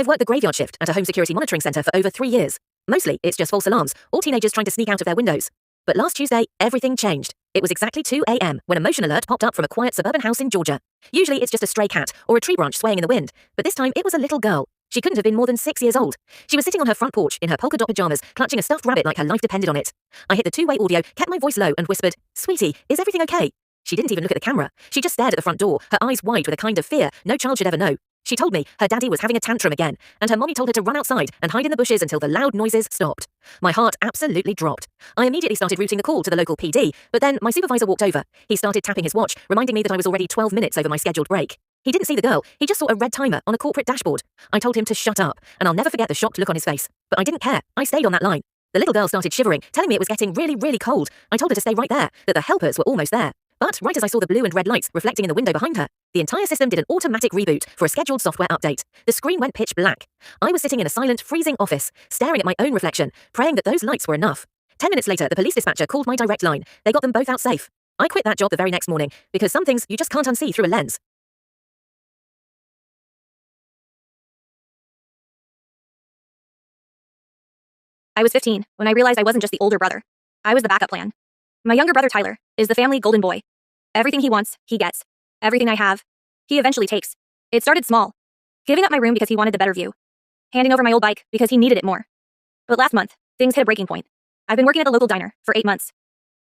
I've worked the graveyard shift at a home security monitoring centre for over 3 years. Mostly, it's just false alarms, or teenagers trying to sneak out of their windows. But last Tuesday, everything changed. It was exactly 2 a.m. when a motion alert popped up from a quiet suburban house in Georgia. Usually it's just a stray cat or a tree branch swaying in the wind, but this time it was a little girl. She couldn't have been more than 6 years old. She was sitting on her front porch in her polka dot pajamas, clutching a stuffed rabbit like her life depended on it. I hit the two-way audio, kept my voice low and whispered, "Sweetie, is everything okay?" She didn't even look at the camera. She just stared at the front door, her eyes wide with a kind of fear no child should ever know. She told me her daddy was having a tantrum again, and her mommy told her to run outside and hide in the bushes until the loud noises stopped. My heart absolutely dropped. I immediately started routing the call to the local PD, but then my supervisor walked over. He started tapping his watch, reminding me that I was already 12 minutes over my scheduled break. He didn't see the girl, he just saw a red timer on a corporate dashboard. I told him to shut up, and I'll never forget the shocked look on his face. But I didn't care. I stayed on that line. The little girl started shivering, telling me it was getting really, really cold. I told her to stay right there, that the helpers were almost there. But right as I saw the blue and red lights reflecting in the window behind her, the entire system did an automatic reboot for a scheduled software update. The screen went pitch black. I was sitting in a silent, freezing office, staring at my own reflection, praying that those lights were enough. 10 minutes later, the police dispatcher called my direct line. They got them both out safe. I quit that job the very next morning, because some things you just can't unsee through a lens. I was 15 when I realized I wasn't just the older brother. I was the backup plan. My younger brother, Tyler, is the family golden boy. Everything he wants, he gets. Everything I have, he eventually takes. It started small. Giving up my room because he wanted the better view. Handing over my old bike because he needed it more. But last month, things hit a breaking point. I've been working at a local diner for 8 months.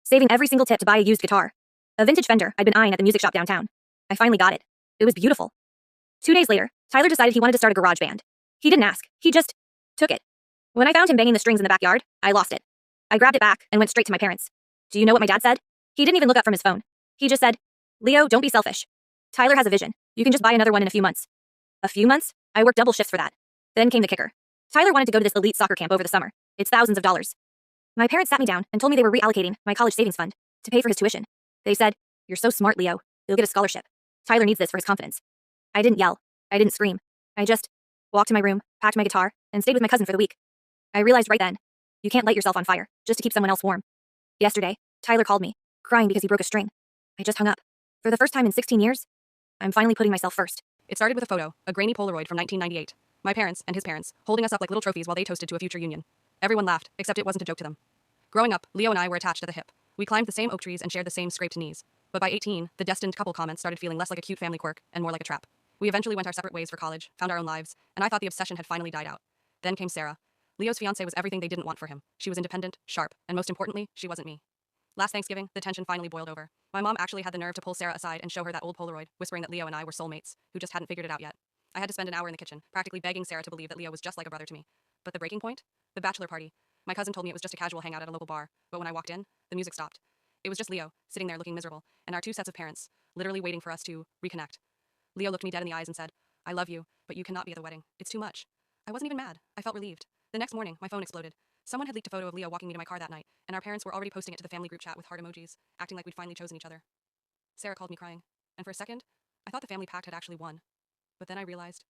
Saving every single tip to buy a used guitar. A vintage Fender I'd been eyeing at the music shop downtown. I finally got it. It was beautiful. 2 days later, Tyler decided he wanted to start a garage band. He didn't ask, he just took it. When I found him banging the strings in the backyard, I lost it. I grabbed it back and went straight to my parents. Do you know what my dad said? He didn't even look up from his phone. He just said, "Leo, don't be selfish. Tyler has a vision. You can just buy another one in a few months." A few months? I worked double shifts for that. Then came the kicker. Tyler wanted to go to this elite soccer camp over the summer. It's thousands of dollars. My parents sat me down and told me they were reallocating my college savings fund to pay for his tuition. They said, "You're so smart, Leo. You'll get a scholarship. Tyler needs this for his confidence." I didn't yell. I didn't scream. I just walked to my room, packed my guitar, and stayed with my cousin for the week. I realized right then, you can't light yourself on fire just to keep someone else warm. Yesterday, Tyler called me, crying because he broke a string. I just hung up. For the first time in 16 years, I'm finally putting myself first. It started with a photo, a grainy Polaroid from 1998. My parents and his parents, holding us up like little trophies while they toasted to a future union. Everyone laughed, except it wasn't a joke to them. Growing up, Leo and I were attached at the hip. We climbed the same oak trees and shared the same scraped knees. But by 18, the destined couple comments started feeling less like a cute family quirk and more like a trap. We eventually went our separate ways for college, found our own lives, and I thought the obsession had finally died out. Then came Sarah. Leo's fiancée was everything they didn't want for him. She was independent, sharp, and most importantly, she wasn't me. Last Thanksgiving, the tension finally boiled over. My mom actually had the nerve to pull Sarah aside and show her that old Polaroid, whispering that Leo and I were soulmates, who just hadn't figured it out yet. I had to spend an hour in the kitchen, practically begging Sarah to believe that Leo was just like a brother to me. But the breaking point? The bachelor party. My cousin told me it was just a casual hangout at a local bar, but when I walked in, the music stopped. It was just Leo, sitting there looking miserable, and our two sets of parents, literally waiting for us to reconnect. Leo looked me dead in the eyes and said, "I love you, but you cannot be at the wedding. It's too much." I wasn't even mad. I felt relieved. The next morning, my phone exploded. Someone had leaked a photo of Leo walking me to my car that night, and our parents were already posting it to the family group chat with heart emojis, acting like we'd finally chosen each other. Sarah called me crying, and for a second, I thought the family pact had actually won. But then I realized,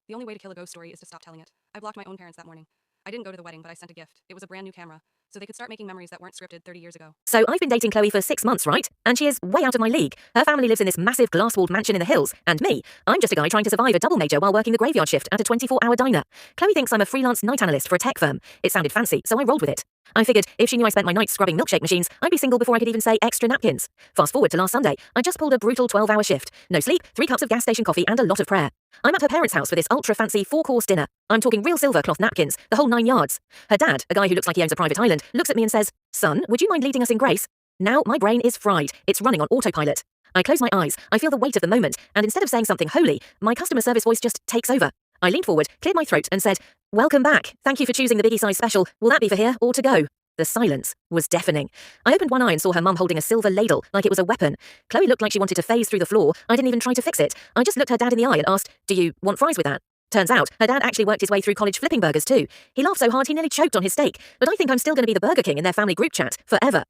the only way to kill a ghost story is to stop telling it. I blocked my own parents that morning. I didn't go to the wedding, but I sent a gift. It was a brand new camera, so they could start making memories that weren't scripted 30 years ago. So I've been dating Chloe for 6 months, right? And she is way out of my league. Her family lives in this massive glass-walled mansion in the hills, and me, I'm just a guy trying to survive a double major while working the graveyard shift at a 24-hour diner. Chloe thinks I'm a freelance night analyst for a tech firm. It sounded fancy, so I rolled with it. I figured if she knew I spent my nights scrubbing milkshake machines, I'd be single before I could even say extra napkins. Fast forward to last Sunday, I just pulled a brutal 12-hour shift. No sleep, 3 cups of gas station coffee, and a lot of prayer. I'm at her parents' house for this ultra-fancy 4-course dinner. I'm talking real silver cloth napkins, the whole 9 yards. Her dad, a guy who looks like he owns a private island, looks at me and says, "Son, would you mind leading us in grace?" Now my brain is fried. It's running on autopilot. I close my eyes, I feel the weight of the moment, and instead of saying something holy, my customer service voice just takes over. I leaned forward, cleared my throat, and said, "Welcome back. Thank you for choosing the biggie size special. Will that be for here or to go?" The silence was deafening. I opened one eye and saw her mum holding a silver ladle, like it was a weapon. Chloe looked like she wanted to phase through the floor. I didn't even try to fix it. I just looked her dad in the eye and asked, "Do you want fries with that?" Turns out, her dad actually worked his way through college flipping burgers too. He laughed so hard he nearly choked on his steak, but I think I'm still going to be the Burger King in their family group chat, forever.